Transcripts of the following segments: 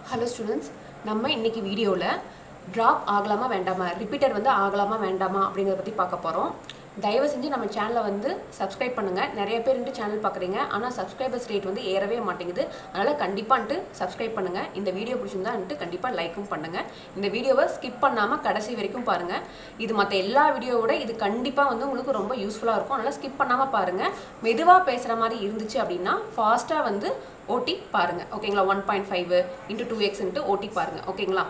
Hello students, நம்ம இன்னைக்கு வீடியோல drop ஆகலாமா வேண்டாமா ரிப்பீட்டர் வந்து ஆகலாமா வேண்டாமா அப்படிங்கறத பத்தி பார்க்க போறோம். தயவு செஞ்சு நம்ம சேனலை வந்து subscribe பண்ணுங்க. நிறைய பேர் இந்த சேனல் பார்க்கறீங்க ஆனா subscribers rate வந்து ஏறவே மாட்டேங்குது. அதனால கண்டிப்பா subscribe பண்ணுங்க. இந்த வீடியோ பிடிச்சிருந்தா கண்டிப்பா லைக்கும் பண்ணுங்க. இந்த வீடியோவை skip பண்ணாம கடைசி வரைக்கும் பாருங்க. இது மத்த எல்லா வீடியோவோட இது கண்டிப்பா வந்து உங்களுக்கு ரொம்ப யூஸ்ஃபுல்லா இருக்கும். அதனால skip பண்ணாம பாருங்க. மெதுவா பேசுற மாதிரி இருந்துச்சு அப்படினா ஃபாஸ்டா வந்து OT பாருங்க. ஓகேங்களா 1.5 into 2x into OT பாருங்க. ஓகேங்களா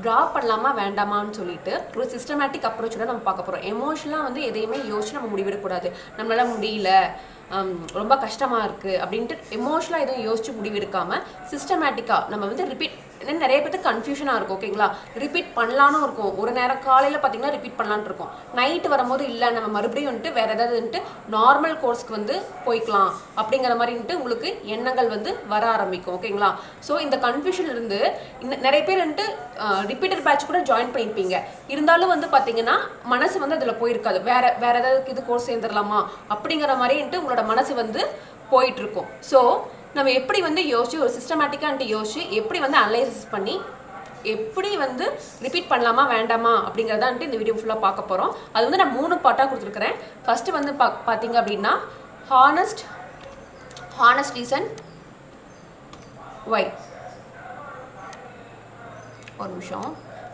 டிராப் பண்ணலாமா வேண்டாமான்னு சொல்லிட்டு ஒரு சிஸ்டமேட்டிக் அப்ரோச்சோட நம்ம பார்க்க போறோம். எமோஷனலா வந்து எதையுமே யோசிச்சு நம்ம முடிவெடுக்க கூடாது. நம்மளால முடியல ரொம்ப கஷ்டமா இருக்கு அப்படின்ட்டு எமோஷனலா எதுவும் யோசிச்சு முடிவெடுக்காம சிஸ்டமேட்டிக்கா நம்ம வந்து ரிப்பீட் நிறைய பேருக்கு கன்ஃபியூஷனா இருக்கும். ஓகேங்களா ரிப்பீட் பண்ணலான்னு இருக்கும். ஒரு நேரம் காலையில பாத்தீங்கன்னா ரிப்பீட் பண்ணலான்னு இருக்கும். நைட் வரும்போது இல்ல நம்ம மறுபடியும் வந்துட்டு வேற ஏதாவது நார்மல் கோர்ஸ்க்கு வந்து போய்க்கலாம் அப்படிங்கிற மாதிரி உங்களுக்கு எண்ணங்கள் வந்து வர ஆரம்பிக்கும். ஓகேங்களா ஸோ இந்த கன்ஃபியூஷன் இருந்து நிறைய பேர் ரிப்பீட்டர் பேட்ச் கூட ஜாயின் பண்ணியிருப்பீங்க. இருந்தாலும் வந்து பாத்தீங்கன்னா மனசு வந்து அதுல போயிருக்காது. வேற ஏதாவது இது கோர்ஸ் சேர்ந்துடலாமா அப்படிங்கிற மாதிரி உங்களோட மனசு வந்து போயிட்டு இருக்கும். ஸோ நம்ம எப்படி வந்து யோசிச்சு ஒரு சிஸ்டமேட்டிக்காக யோசிச்சு எப்படி வந்து அனலைசிஸ் பண்ணி எப்படி வந்து ரிப்பீட் பண்ணலாமா வேண்டாமா அப்படிங்கிறதா இந்த வீடியோ ஃபுல்லாக பார்க்க போகிறோம். அது வந்து நான் 3 பார்ட்டாக கொடுத்துருக்குறேன். ஃபர்ஸ்ட் வந்து பார்த்தீங்க அப்படின்னா ஹானஸ்ட் ரீசன் ஒய். ஒரு நிமிஷம்.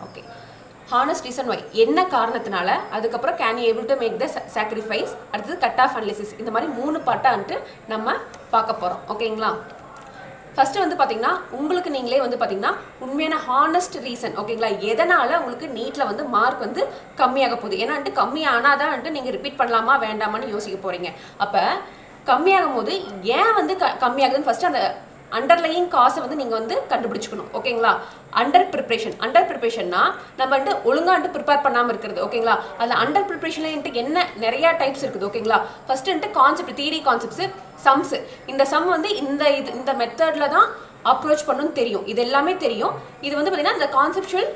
ஓகே ஹானஸ்ட் ரீசன் ஒய் என்ன காரணத்தினால, அதுக்கப்புறம் can you able to make the sacrifice, அடுத்தது கட் ஆஃப் அனலிசிஸ். இந்த மாதிரி 3 பார்ட்டாக நம்ம பார்க்க போகிறோம். ஓகேங்களா ஃபர்ஸ்ட் வந்து பார்த்தீங்கன்னா உங்களுக்கு நீங்களே வந்து பார்த்தீங்கன்னா உண்மையான ஹானஸ்ட் ரீசன். ஓகேங்களா எதனால உங்களுக்கு நீட்டில் வந்து மார்க் வந்து கம்மியாக போகுது. ஏன்னா கம்மியானால் தான் நீங்கள் ரிப்பீட் பண்ணலாமா வேண்டாமான்னு யோசிக்க போகிறீங்க. அப்போ கம்மியாகும் போது ஏன் வந்து கம்மியாகுதுன்னு ஃபர்ஸ்ட் அந்த அண்டர்லையிங் காசை வந்து நீங்கள் வந்து கண்டுபிடிச்சிக்கணும். ஓகேங்களா அண்டர் ப்ரிப்ரேஷன்னா நம்ம ஒழுங்கா ப்ரிப்பேர் பண்ணாமல் இருக்கிறது. ஓகேங்களா அதில் அண்டர் ப்ரிப்ரேஷன்ல என்ன நிறைய டைப்ஸ் இருக்குது. ஓகேங்களா first concept theory concepts sums. இந்த சம் வந்து இந்த மெத்தட்ல தான் அப்ரோச் பண்ணணும்னு தெரியும். இது எல்லாமே தெரியும். இது வந்து பார்த்தீங்கன்னா இந்த கான்செப்சுவல்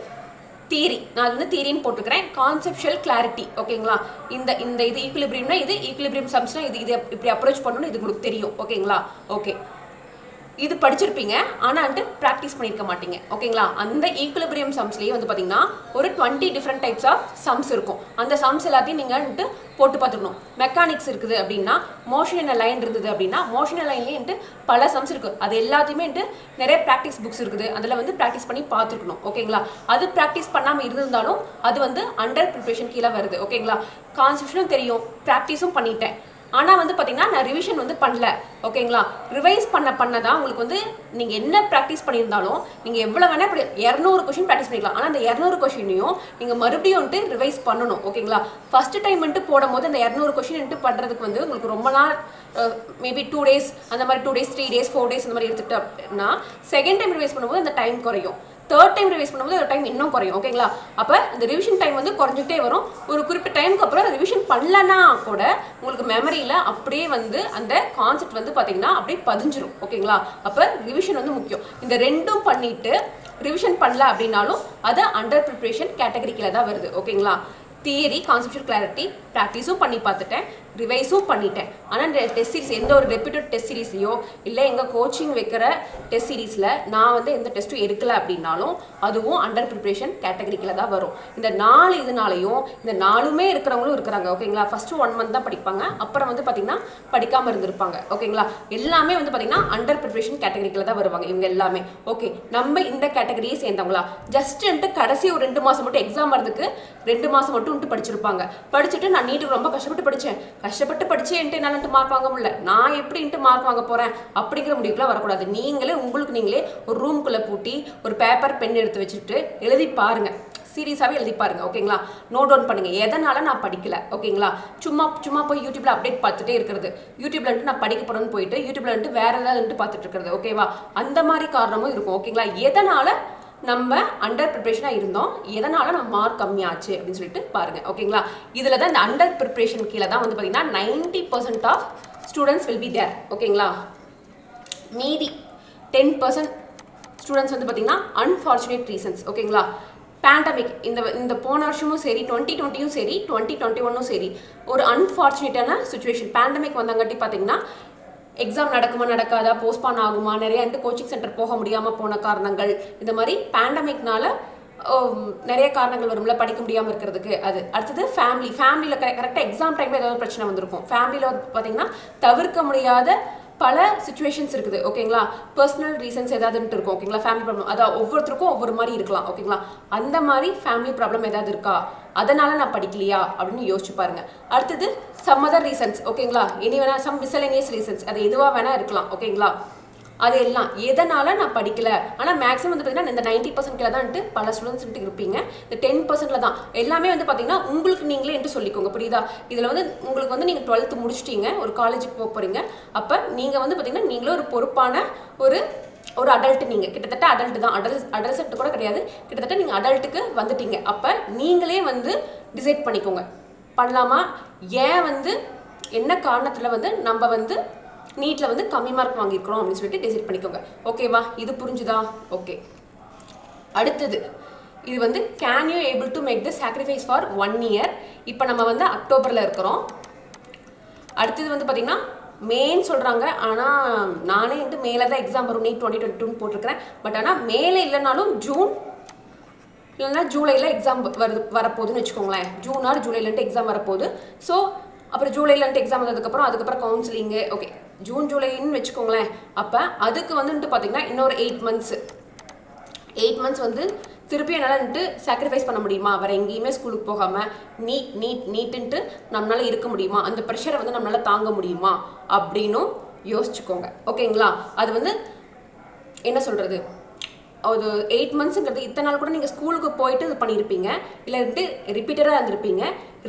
தியரி, நான் வந்து தியரின்னு போட்டுக்கிறேன். Conceptual clarity. ஓகேங்களா இந்த இது ஈக்குலிபிரியம்னா இது ஈக்குலிபிரியம் சம்ஸ்னா இது இப்படி அப்ரோச் பண்ணணும்னு இது உங்களுக்கு தெரியும். ஓகேங்களா ஓகே இது படிச்சிருப்பீங்க ஆனா ப்ராக்டிஸ் பண்ணியிருக்க மாட்டீங்க. ஓகேங்களா அந்த ஈக்குலிபிரியம் சம்ஸ்லேயே வந்து பார்த்தீங்கன்னா ஒரு 20 டிஃப்ரெண்ட் டைப்ஸ் ஆஃப் சம்ஸ் இருக்கும். அந்த சம்ஸ் எல்லாத்தையும் நீங்கள் போட்டு பார்த்துக்கணும். மெக்கானிக்ஸ் இருக்குது அப்படின்னா மோஷன் என்ன லைன் இருந்தது அப்படின்னா மோஷன் லைன்லேயே பல சம்ஸ் இருக்கு. அது எல்லாத்தையுமே நிறைய ப்ராக்டிஸ் புக்ஸ் இருக்குது. அதில் வந்து ப்ராக்டிஸ் பண்ணி பார்த்துருக்கணும். ஓகேங்களா அது ப்ராக்டிஸ் பண்ணாமல் இருந்திருந்தாலும் அது வந்து அண்டர் ப்ரிப்ரேஷன் கீழே வருது. ஓகேங்களா கான்செப்ஷனும் தெரியும், ப்ராக்டிஸும் பண்ணிட்டேன். ஆனால் வந்து பார்த்தீங்கன்னா நான் ரிவிஷன் வந்து பண்ணல. ஓகேங்களா ரிவைஸ் பண்ணதான் உங்களுக்கு வந்து நீங்கள் என்ன ப்ராக்டிஸ் பண்ணியிருந்தாலும் நீங்கள் எவ்வளோ வேணால் இப்படி 200 கொஷின் ப்ராக்டிஸ் பண்ணிக்கலாம். ஆனால் அந்த 200 கொஷினையும் நீங்கள் மறுபடியும் ரிவைஸ் பண்ணணும். ஓகேங்களா ஃபர்ஸ்ட் டைம் போடும் போது அந்த 200 கொஷின் பண்ணுறதுக்கு வந்து உங்களுக்கு ரொம்ப நாள் மேபி 2 days அந்த மாதிரி 2 days 3 days 4 days அந்த மாதிரி எடுத்துக்கிட்டோம்னா செகண்ட் டைம் ரிவைஸ் பண்ணும்போது அந்த டைம் குறையும். தேர்ட் டைம் ரிவைஸ் பண்ணும்போது ஒரு டைம் இன்னும் குறையும். ஓகேங்களா அப்போ இந்த ரிவிஷன் டைம் வந்து குறைஞ்சிட்டே வரும். ஒரு குறிப்பிட்ட டைமுக்கு அப்புறம் ரிவிஷன் பண்ணலன்னா கூட உங்களுக்கு மெமரியில் அப்படியே வந்து அந்த கான்செப்ட் வந்து பார்த்தீங்கன்னா அப்படியே பதிஞ்சிரும். ஓகேங்களா அப்போ ரிவிஷன் வந்து முக்கியம். இந்த ரெண்டும் பண்ணிட்டு ரிவிஷன் பண்ணல அப்படின்னாலும் அது அண்டர் ப்ரிப்ரேஷன் கேட்டகரிக்கில் தான் வருது. ஓகேங்களா தியரி கான்செப்சுவல் கிளாரிட்டி ப்ராக்டிஸும் பண்ணி பார்த்துட்டேன், ரிவைஸும் பண்ணிட்டேன். ஆனால் இந்த டெஸ்ட் சீரிஸ் எந்த ஒரு ரெப்யூட்டட் டெஸ்ட் சீரீஸ்லையோ இல்லை எங்கள் கோச்சிங் வைக்கிற டெஸ்ட் சீரீஸில் நான் வந்து எந்த டெஸ்ட்டும் எடுக்கலை அப்படின்னாலும் அதுவும் அண்டர் ப்ரிப்ரேஷன் கேட்டகரிக்கில் தான் வரும். இந்த 4 இதனாலையும் இந்த 4மே இருக்கிறவங்களும் இருக்கிறாங்க. ஓகேங்களா ஃபஸ்ட்டு 1 month தான் படிப்பாங்க, அப்புறம் வந்து பார்த்தீங்கன்னா படிக்காமல் இருந்திருப்பாங்க. ஓகேங்களா எல்லாமே வந்து பார்த்தீங்கன்னா அண்டர் ப்ரிப்ரேஷன் கேட்டகரிக்கில் தான் வருவாங்க இவங்க எல்லாமே. ஓகே நம்ம இந்த கேட்டகரியை சேர்ந்தவங்களா ஜஸ்ட் கடைசி ஒரு 2 மாதம் மட்டும் எக்ஸாம் வரதுக்கு 2 மாதம் மட்டும் படிச்சிருப்பாங்க. படிச்சுட்டு நான் நீட்டுக்கு ரொம்ப கஷ்டப்பட்டு படிச்சேன் என்னால மார்க் வாங்க முடியல, நான் எப்படி மார்க் வாங்க போறேன் அப்படிங்கிற முடிவுக்குலாம் வரக்கூடாது. நீங்களே உங்களுக்கு நீங்களே ஒரு ரூம்குள்ள பூட்டி ஒரு பேப்பர் பென் எடுத்து வச்சுட்டு எழுதி பாருங்க. சீரியஸாகவே எழுதி பாருங்க. ஓகேங்களா நோட் டவுன் பண்ணுங்க எதனால நான் படிக்கல. ஓகேங்களா சும்மா போய் யூடியூப்ல அப்டேட் பார்த்துட்டே இருக்கிறது, யூடியூப்ல நான் படிக்க போறேன்னு போயிட்டு யூடியூப்ல வேற ஏதாவது பார்த்துட்டு இருக்கிறது. ஓகேவா அந்த மாதிரி காரணமும் இருக்கும். ஓகேங்களா எதனால நம்ம அண்டர் ப்ரிப்ரேஷனாக இருந்தோம், எதனால நம்ம மார்க் கம்மியாச்சு அப்படின்னு சொல்லிட்டு பாருங்க. ஓகேங்களா இதில் தான் இந்த அண்டர் ப்ரிப்ரேஷன் கீழே தான் வந்து பார்த்தீங்கன்னா 90% of students will be there. ஓகேங்களா மீதி 10% ஸ்டூடெண்ட்ஸ் வந்து பார்த்தீங்கன்னா அன்ஃபார்ச்சுனேட் ரீசன்ஸ். ஓகேங்களா பேண்டமிக் இந்த போன வருஷமும் சரி 2020யும் சரி 2021ம் சரி ஒரு அன்ஃபார்ச்சுனேட்டான சுச்சுவேஷன் பேண்டமிக் வந்தங்காட்டி பார்த்தீங்கன்னா எக்ஸாம் நடக்குமா நடக்காதா, போஸ்ட்பான் ஆகுமா, நிறைய கோச்சிங் சென்டர் போக முடியாமல் போன காரணங்கள், இந்த மாதிரி பேண்டமிக்னால நிறைய காரணங்கள் வரும்ல படிக்க முடியாமல் இருக்கிறதுக்கு. அது அடுத்தது ஃபேமிலியில் கரெக்டாக எக்ஸாம் டைமில் ஏதாவது பிரச்சனை வந்திருக்கும். ஃபேமிலியில் வந்து பார்த்தீங்கன்னா தவிர்க்க முடியாத பல சுச்சுவேஷன்ஸ் இருக்குது. ஓகேங்களா, பர்சனல் ரீசன்ஸ் ஏதாவதுன்ட்டு இருக்கும். ஓகேங்களா, ஃபேமிலி ப்ராப்ளம் அதான் ஒவ்வொருத்தருக்கும் ஒவ்வொரு மாதிரி இருக்கலாம். ஓகேங்களா, அந்த மாதிரி ஃபேமிலி ப்ராப்ளம் ஏதாவது இருக்கா, அதனால நான் படிக்கலையா அப்படின்னு யோசிச்சு பாருங்க. அடுத்தது சம் அதர் ரீசன்ஸ். ஓகேங்களா, இனி வேணா சம் மிஸ்சலேனியஸ் ரீசன்ஸ், அது எதுவாக வேணா இருக்கலாம். ஓகேங்களா, அது எல்லாம் எதனால நான் படிக்கல. ஆனால் மேக்ஸிமம் வந்து பார்த்தீங்கன்னா இந்த 90% தான்ட்டு பல ஸ்டூடெண்ட்ஸ் இருப்பீங்க. இந்த 10% தான் எல்லாமே வந்து பார்த்தீங்கன்னா உங்களுக்கு நீங்களே சொல்லிக்கோங்க. புரியுதா? இதில் வந்து உங்களுக்கு வந்து நீங்கள் 12th முடிச்சிட்டீங்க, ஒரு காலேஜுக்கு போக போகிறீங்க. அப்போ நீங்கள் வந்து பார்த்தீங்கன்னா நீங்களே ஒரு பொறுப்பான ஒரு அடல்ட். நீங்கள் கிட்டத்தட்ட அடல்ட் தான், அடல்ட் கூட கிடையாது, கிட்டத்தட்ட நீங்கள் அடல்ட்டுக்கு வந்துட்டீங்க. அப்போ நீங்களே வந்து டிசைட் பண்ணிக்கோங்க, பண்ணலாமா, ஏன் வந்து என்ன காரணத்தில் வந்து நம்ம வந்து நீட்டில் வந்து கம்மி மார்க் வாங்கியிருக்கிறோம் அப்படின்னு சொல்லிட்டு டிசைட் பண்ணிக்கோங்க. ஓகேவா, இது புரிஞ்சுதா? ஓகே, அடுத்தது இது வந்து can you able to make the sacrifice for 1 year. இப்போ நம்ம வந்து அக்டோபரில் இருக்கிறோம். அடுத்தது வந்து பார்த்தீங்கன்னா மேன்னு சொல்கிறாங்க. ஆனால் நானே மேலே தான் எக்ஸாம் வரும், நீட் 2022 போட்டிருக்கிறேன். பட் ஆனால் மேலே இல்லைனாலும் ஜூன் இல்லைன்னா ஜூலையில் எக்ஸாம் வரப்போகுதுன்னு வச்சுக்கோங்களேன். ஜூன் ஆர் ஜூலைலன்ட்டு எக்ஸாம் வரப்போகுது. ஸோ அப்புறம் ஜூலைலன்ட்டு எக்ஸாம் வந்ததுக்கப்புறம் அதுக்கப்புறம் கவுன்சிலிங்கு. ஓகே, ஜூன் ஜூலைன்னு வச்சுக்கோங்களேன். அப்போ அதுக்கு வந்துட்டு பார்த்தீங்கன்னா இன்னொரு 8 months வந்து திருப்பி என்னால் சாக்ரிஃபைஸ் பண்ண முடியுமா? வேறு எங்கேயுமே ஸ்கூலுக்கு போகாமல் நீட்டுன்ட்டு நம்மளால் இருக்க முடியுமா? அந்த ப்ரெஷரை வந்து நம்மளால் தாங்க முடியுமா அப்படின்னும் யோசிச்சுக்கோங்க. ஓகேங்களா, அது வந்து என்ன சொல்கிறது, ஒரு 8 monthsங்கிறது இத்தனை நாள் கூட நீங்கள் ஸ்கூலுக்கு போயிட்டு இது பண்ணியிருப்பீங்க, இல்லை ரிப்பீட்டராக இருந்திருப்பீங்க,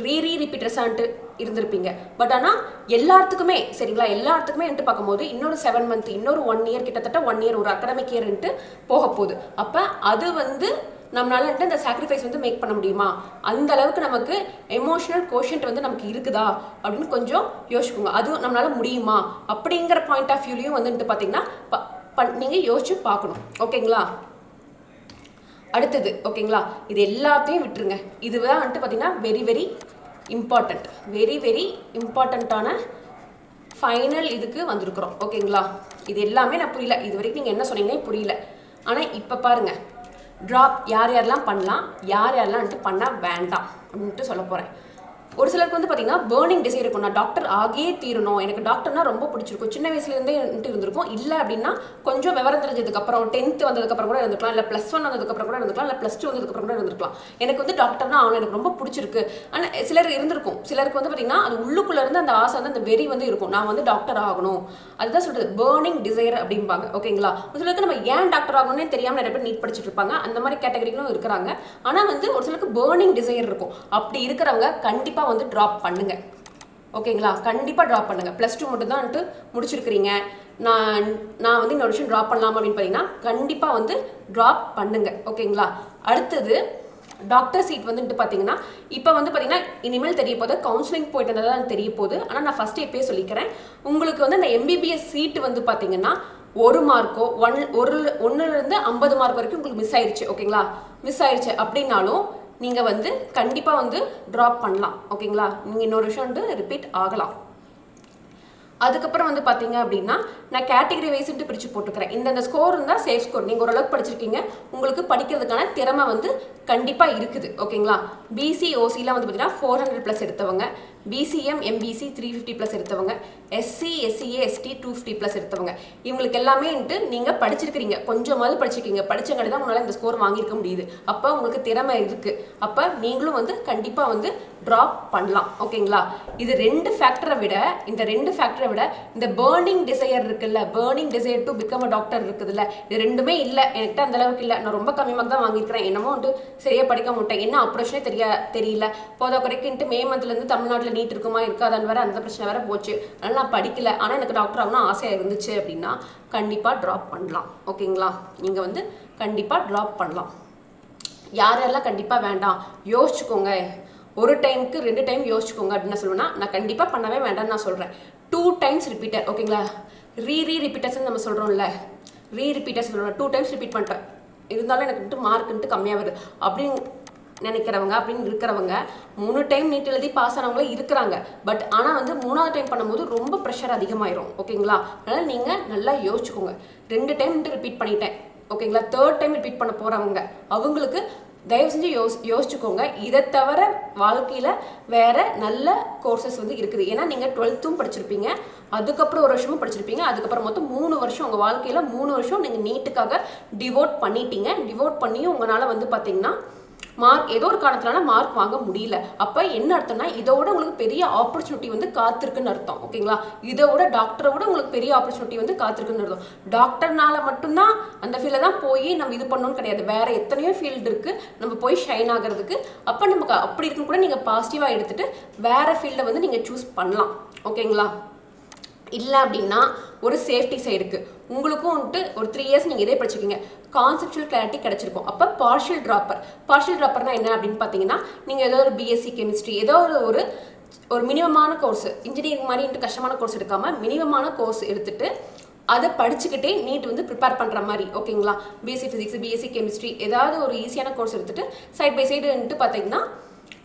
ரிப்பீட்டர்ஸான்ட்டு இருந்திருப்பீங்க. பட் ஆனால் எல்லாத்துக்குமே சரிங்களா, எல்லாத்துக்குமே பார்க்கும்போது இன்னொரு 7 month, இன்னொரு 1 year, கிட்டத்தட்ட 1 year, ஒரு அகடமிக் இயர்ன்ட்டு போக போகுது. அப்போ அது வந்து நம்மளால இந்த சாக்ரிஃபைஸ் வந்து மேக் பண்ண முடியுமா? அந்த அளவுக்கு நமக்கு எமோஷனல் கோஷன்ட் வந்து நமக்கு இருக்குதா அப்படின்னு கொஞ்சம் யோசிச்சுக்கோங்க. அதுவும் நம்மளால முடியுமா அப்படிங்கிற பாயிண்ட் ஆஃப் வியூலையும் வந்துட்டு பார்த்தீங்கன்னா நீங்கள் யோசிச்சு பார்க்கணும். ஓகேங்களா, அடுத்தது ஓகேங்களா, இது எல்லாத்தையும் விட்டுருங்க. இதுதான் பார்த்தீங்கன்னா வெரி வெரி இம்பார்ட்டண்ட்டான ஃபைனல் இதுக்கு வந்திருக்கிறோம். ஓகேங்களா, இது எல்லாமே நான் புரியல, இது வரைக்கும் நீங்கள் என்ன சொன்னீங்கன்னே புரியல. ஆனால் இப்போ பாருங்கள், ட்ராப் யார் யாரெல்லாம் பண்ணலாம், யார் யாரெல்லாம் பண்ண வேண்டாம் அப்படின்ட்டு சொல்ல போகிறேன். ஒரு சிலருக்கு வந்து பார்த்தீங்கன்னா பேர்னிங் டிசைர் இருக்கும், நான் டாக்டர் ஆகியே தீரணும், எனக்கு டாக்டர்னா ரொம்ப பிடிச்சிருக்கும், சின்ன வயசுலேருந்தே இருந்திருக்கும். இல்லை அப்படின்னா கொஞ்சம் விவரம் தெரிஞ்சதுக்கப்புறம் 10th வந்ததுக்கப்புறம் கூட இருந்திருக்கலாம், இல்லை +1 வந்ததுக்கப்புறம் கூட இருந்திருக்கலாம், இல்லை +2 வந்ததுக்கப்புறம் கூட இருந்திருக்கலாம். எனக்கு வந்து டாக்டர்னா ஆகணும், எனக்கு ரொம்ப பிடிச்சிருக்கு. ஆனால் சிலர் இருந்திருக்கும், சிலருக்கு வந்து பார்த்தீங்கன்னா அது உள்ளுக்குள்ளே இருந்து அந்த ஆசை வந்து அந்த வெறி வந்து இருக்கும், நான் வந்து டாக்டர் ஆகணும். அதுதான் சொல்கிறது பேர்னிங் டிசைர் அப்படிம்பாங்க. ஓகேங்களா, ஒரு சிலருக்கு நம்ம ஏன் டாக்டர் ஆகணும்னே தெரியாமல் நிறைய பேர் நீட் படிச்சுட்டு இருப்பாங்க, அந்த மாதிரி கேட்டகரிகளும் இருக்கிறாங்க. ஆனால் வந்து ஒரு சிலருக்கு பேர்னிங் டிசைர் இருக்கும். அப்படி இருக்கிறவங்க கண்டிப்பாக வந்து ட்ராப் பண்ணுங்க. ஓகேங்களா, கண்டிப்பாக ட்ராப் பண்ணுங்க. +2 மட்டும் தான் முடிச்சிருக்கிறீங்க, நான் வந்து இன்னொரு விஷயம் ட்ராப் பண்ணலாமா அப்படின்னு பார்த்தீங்கன்னா கண்டிப்பாக வந்து ட்ராப் பண்ணுங்க. ஓகேங்களா, அடுத்தது டாக்டர் சீட் வந்துட்டு பார்த்தீங்கன்னா இப்போ வந்து பார்த்தீங்கன்னா இனிமேல் தெரிய போகுது, கவுன்சிலிங் போயிட்டு இருந்தால் தான் தெரிய போகுது. ஆனால் நான் ஃபஸ்ட்டு எப்பயே சொல்லிக்கிறேன், உங்களுக்கு வந்து அந்த MBBS சீட்டு வந்து பார்த்தீங்கன்னா 1 மார்க்கோ 1லேருந்து 50 மார்க் வரைக்கும் உங்களுக்கு மிஸ் ஆயிடுச்சு. ஓகேங்களா, மிஸ் ஆயிடுச்சு அப்படின்னாலும் நீங்கள் வந்து கண்டிப்பாக வந்து ட்ராப் பண்ணலாம். ஓகேங்களா, நீங்கள் இன்னொரு விஷயம் ரிப்பீட் ஆகலாம். அதுக்கப்புறம் வந்து பார்த்தீங்க அப்படின்னா நான் கேட்டகரி வைஸ்ன்ட்டு பிரித்து போட்டுக்கிறேன். இந்த ஸ்கோர் இருந்தால் சேஃப் ஸ்கோர், நீங்கள் ஓரளவுக்கு படிச்சிருக்கீங்க, உங்களுக்கு படிக்கிறதுக்கான திறமை வந்து கண்டிப்பாக இருக்குது. ஓகேங்களா, BC OCலாம் வந்து பார்த்தீங்கன்னா 400+ எடுத்தவங்க, BCM MBC 350+ எடுத்தவங்க, SC SCA ST 250+ எடுத்தவங்க, இவங்களுக்கு எல்லாமே நீங்கள் படிச்சிருக்கிறீங்க, கொஞ்சமாவது படிச்சிருக்கீங்க, படித்தங்காட்டி தான் உங்களால் இந்த ஸ்கோர் வாங்கியிருக்க முடியுது. அப்போ உங்களுக்கு திறமை இருக்குது. அப்போ நீங்களும் வந்து கண்டிப்பாக வந்து ட்ராப் பண்ணலாம். ஓகேங்களா, இது 2 ஃபேக்டரை விட இந்த பேர்னிங் டிசையர் இருக்குல்ல, burning desire to become a doctor இருக்குதுல்ல, இது ரெண்டுமே இல்லை. என்கிட்ட அந்த அளவுக்கு இல்லை, நான் ரொம்ப கம்மியாக தான் வாங்கியிருக்கிறேன், என்னமோ சரியாக படிக்க மாட்டேன், என்ன ஆப்ரேஷனே தெரியல, போத குறைக்குன்ட்டு மே மந்த்லேருந்து தமிழ்நாட்டில் நீட் இருக்குமா இருக்காதான்னு வேறு அந்த பிரச்சனை வேறு போச்சு, அதனால் நான் படிக்கல, ஆனால் எனக்கு டாக்டர் ஆகணும் ஆசையாக இருந்துச்சு அப்படின்னா கண்டிப்பாக ட்ராப் பண்ணலாம். ஓகேங்களா, நீங்கள் வந்து கண்டிப்பாக ட்ராப் பண்ணலாம். யாரெல்லாம் கண்டிப்பாக வேண்டாம் யோசிச்சுக்கோங்க, ஒரு டைமுக்கு 2 டைம் யோசிச்சுக்கோங்க அப்படின்னு நான் சொல்லுவேன்னா, நான் கண்டிப்பாக பண்ணவே வேண்டாம்னு நான் சொல்கிறேன். 2 times ரிப்பீட்டர். ஓகேங்களா, ரிப்பீட்டர்ஸ்ன்னு நம்ம சொல்கிறோம்ல, ரிப்பீட்டர்ஸ் சொல்கிறோம், 2 times ரிப்பீட் பண்ணுறேன், இருந்தாலும் எனக்கு மார்க்குன்ட்டு கம்மியாக வருது அப்படின்னு நினைக்கிறவங்க அப்படின்னு இருக்கிறவங்க 3 டைம் நீட் எழுதி பாஸ் ஆனவங்களும் இருக்கிறாங்க. பட் ஆனால் வந்து 3ஆவது டைம் பண்ணும்போது ரொம்ப ப்ரெஷர் அதிகமாயிரும். ஓகேங்களா? அதனால் நீங்கள் நல்லா யோசிச்சுக்கோங்க. 2 டைம் ரிப்பீட் பண்ணிட்டேன். ஓகேங்களா? 3rd டைம் ரிப்பீட் பண்ண போகிறவங்க அவங்களுக்கு தயவு செஞ்சு யோசிச்சுக்கோங்க. இதை தவிர வாழ்க்கையில் வேற நல்ல கோர்சஸ் வந்து இருக்குது. ஏன்னா நீங்கள் 12th படிச்சிருப்பீங்க, அதுக்கப்புறம் ஒரு வருஷமும் படிச்சிருப்பீங்க, அதுக்கப்புறம் மொத்தம் 3 வருஷம் உங்கள் வாழ்க்கையில் 3 வருஷம் நீங்கள் நீட்டுக்காக டிவோட் பண்ணிட்டீங்க. டிவோட் பண்ணியும் உங்களால் வந்து பார்த்தீங்கன்னா மார்க் ஏதோ ஒரு காரணத்தினால மார்க் வாங்க முடியல. அப்போ என்ன அர்த்தம்னா இதோட உங்களுக்கு பெரிய ஆப்பர்ச்சுனிட்டி வந்து காத்திருக்குன்னு அர்த்தம். ஓகேங்களா? இதோட டாக்டரோட உங்களுக்கு பெரிய ஆப்பர்ச்சுனிட்டி வந்து காத்திருக்குன்னு அர்த்தம். டாக்டர்னால மட்டும்தான் அந்த ஃபீல்டில் தான் போய் நம்ம இது பண்ணணும்னு கிடையாது. வேற எத்தனையோ ஃபீல்டு இருக்கு நம்ம போய் ஷைன் ஆகிறதுக்கு. அப்போ நமக்கு அப்படி இருக்குன்னு கூட நீங்கள் பாசிட்டிவாக எடுத்துட்டு வேற ஃபீல்டை வந்து நீங்கள் சூஸ் பண்ணலாம். ஓகேங்களா? இல்லை அப்படின்னா ஒரு சேஃப்டி சைடுக்கு உங்களுக்கும் வந்துட்டு ஒரு 3 இயர்ஸ் நீங்கள் இதே படிச்சிருக்கீங்க, கான்செப்சுவல் கிளாரிட்டி கிடைச்சிருக்கும். அப்போ பார்ஷியல் ட்ராப்பர்னா என்ன அப்படின்னு பார்த்தீங்கன்னா நீங்கள் ஏதோ ஒரு பிஎஸ்சி கெமிஸ்ட்ரி ஏதோ ஒரு மினிமமான கோர்ஸ், இன்ஜினியரிங் மாதிரி கஷ்டமான கோர்ஸ் எடுக்காமல் மினிமமான கோர்ஸ் எடுத்துட்டு அதை படிச்சுக்கிட்டே நீட் வந்து ப்ரிப்பேர் பண்ணுற மாதிரி. ஓகேங்களா? பிஎஸ்சி ஃபிசிக்ஸ், பிஎஸ்சி கெமிஸ்ட்ரி ஏதாவது ஒரு ஈஸியான கோர்ஸ் எடுத்துட்டு சைட் பை சைடு வந்துட்டு பார்த்தீங்கன்னா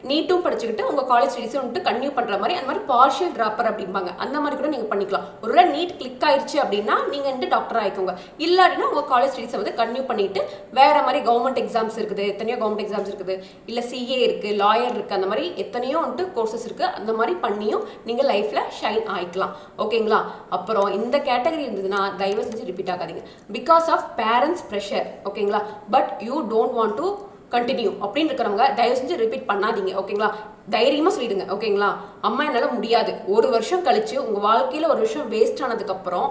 நீட்டும் படிச்சுக்கிட்டு உங்கள் காலேஜ் ஸ்டடீஸும் வந்துட்டு கன்டினியூ பண்ணுற மாதிரி அந்த மாதிரி பார்ஷியல் ட்ராப்பர் அப்படிம்பாங்க. அந்த மாதிரி கூட நீங்கள் பண்ணிக்கலாம். ஒருவேளை நீட் கிளிக் ஆயிடுச்சு அப்படின்னா நீங்கள் வந்துட்டு டாக்டர் ஆகிக்கோங்க. இல்லை அப்படின்னா உங்கள் காலேஜ் ஸ்டடீஸை வந்து கன்டினியூ பண்ணிட்டு வேற மாதிரி கவர்மெண்ட் எக்ஸாம்ஸ் இருக்குது, எத்தனையோ கவர்மெண்ட் எக்ஸாம்ஸ் இருக்குது, இல்லை சிஏ இருக்குது, லாயர் இருக்குது, அந்த மாதிரி எத்தனையோ வந்துட்டு கோர்சஸ் இருக்குது. அந்த மாதிரி பண்ணியும் நீங்கள் லைஃப்பில் ஷைன் ஆகிக்கலாம். ஓகேங்களா? அப்புறம் இந்த கேட்டகரி இருந்ததுன்னா தயவு செஞ்சு ரிப்பீட் ஆகாதீங்க. Because of parents pressure. ஓகேங்களா? But you don't want to continue அப்படின்னு இருக்கிறவங்க தயவு செஞ்சு ரிப்பீட் பண்ணாதீங்க. ஓகேங்களா? தைரியமாக சொல்லிடுங்க. ஓகேங்களா? அம்மா என்னால் முடியாது. ஒரு வருஷம் கழிச்சு உங்கள் வாழ்க்கையில் ஒரு வருஷம் வேஸ்ட் ஆனதுக்கப்புறம்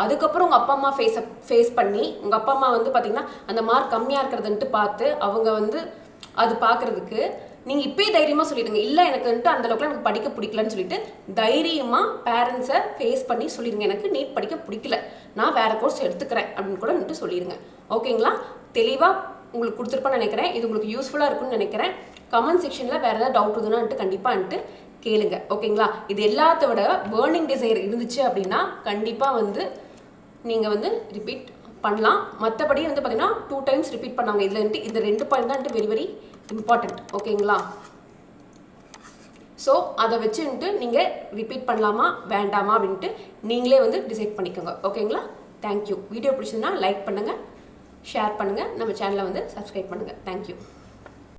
அதுக்கப்புறம் உங்கள் அப்பா அம்மா ஃபேஸ் பண்ணி உங்கள் அப்பா அம்மா வந்து பார்த்தீங்கன்னா அந்த மார்க் கம்மியாக இருக்கிறதுன்ட்டு பார்த்து அவங்க வந்து அது பார்க்குறதுக்கு நீங்கள் இப்போயே தைரியமாக சொல்லிடுங்க. இல்லை எனக்கு வந்துட்டு அந்தளவுக்குலாம் எனக்கு படிக்க பிடிக்கலன்னு சொல்லிட்டு தைரியமாக பேரண்ட்ஸை ஃபேஸ் பண்ணி சொல்லிடுங்க. எனக்கு நீட் படிக்க பிடிக்கல, நான் வேறு கோர்ஸ் எடுத்துக்கிறேன் அப்படின்னு கூட வந்துட்டு சொல்லிடுங்க. ஓகேங்களா? தெளிவாக உங்களுக்கு கொடுத்துருப்பேன்னு நினைக்கிறேன். இது உங்களுக்கு யூஸ்ஃபுல்லாக இருக்குன்னு நினைக்கிறேன். கமெண்ட் செக்ஷனில் வேறு ஏதாவது டவுட் இருந்ததுன்னா கண்டிப்பாக கேளுங்க. ஓகேங்களா? இது எல்லாத்த விட பேர்னிங் டிசைர் இருந்துச்சு அப்படின்னா கண்டிப்பாக வந்து நீங்கள் வந்து ரிப்பீட் பண்ணலாம். மற்றபடி வந்து பார்த்தீங்கன்னா 2 டைம்ஸ் ரிப்பீட் பண்ணாங்க. இதில் வந்துட்டு இந்த 2 பாயிண்ட் தான் வெரி வெரி இம்பார்ட்டண்ட். ஓகேங்களா? ஸோ அதை வச்சுட்டு நீங்கள் ரிப்பீட் பண்ணலாமா வேண்டாமா அப்படின்ட்டு நீங்களே வந்து டிசைட் பண்ணிக்கோங்க. ஓகேங்களா? தேங்க்யூ. வீடியோ பிடிச்சதுன்னா லைக் பண்ணுங்கள், ஷேர் பண்ணுங்கள், நம்ம சேனலை வந்து சப்ஸ்கிரைப் பண்ணுங்கள். தேங்க்யூ.